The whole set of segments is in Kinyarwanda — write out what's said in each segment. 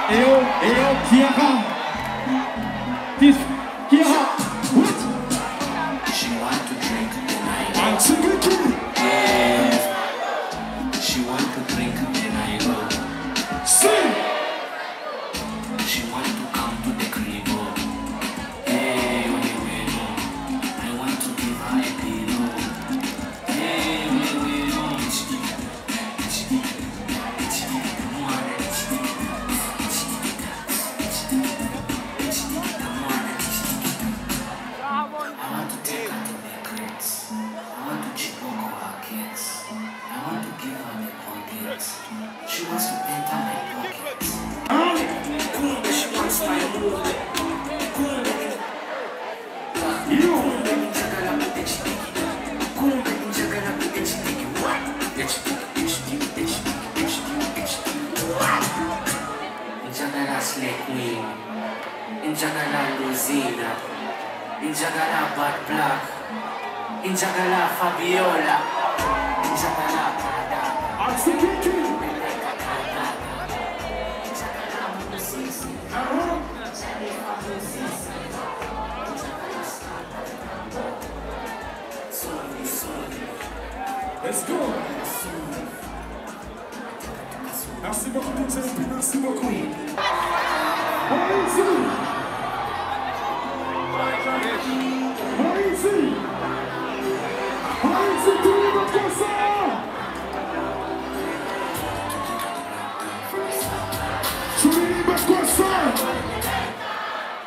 Kiara. This Kiara. What? She want to drink and I go. I'm single. Yeah. She want to drink and I go. Sing. She want to come to the crib. Hey, I want to give her a pillow. Hey, she wants to enter my pockets. She wants my mood. Injagala Slay Queen, Injagala Luzina, Injagala Bad Black, Injagala Fabiola, Injagala Prada. Let's go. Merci beaucoup, merci beaucoup.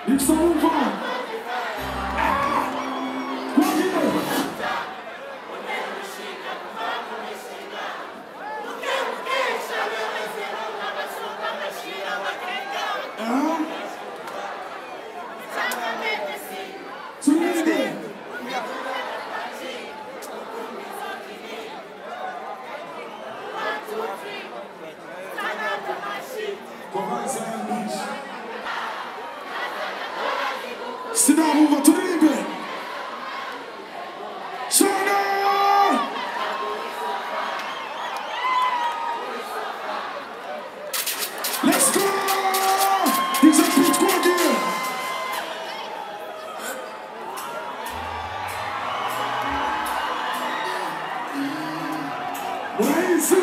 Ils sont ouverts. Sit down, move up to the limit. China! Let's go! He's a pitch go again. Where is he?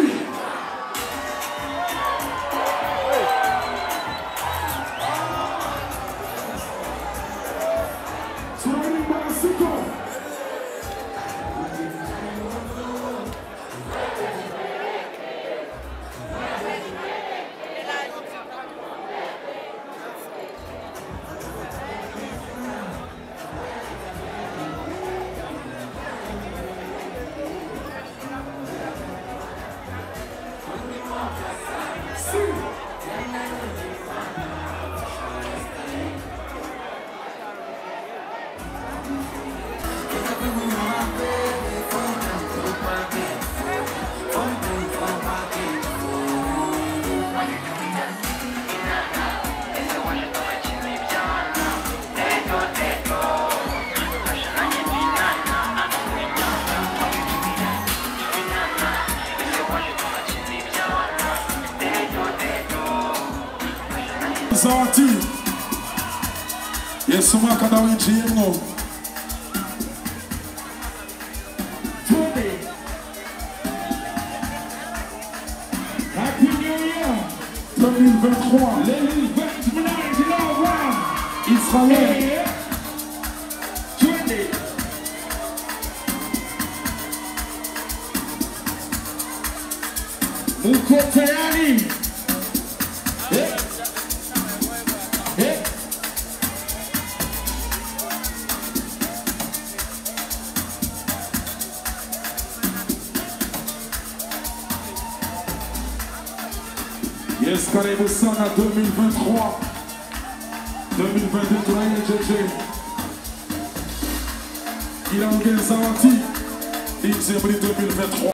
Zati, yes, uma cada jingo. Happy New Year 2023. Israël. Mukoteani. Yes, karibu sana 2023. 2023 jeje. Il a engagé Zawati. Il s'est pris 2023.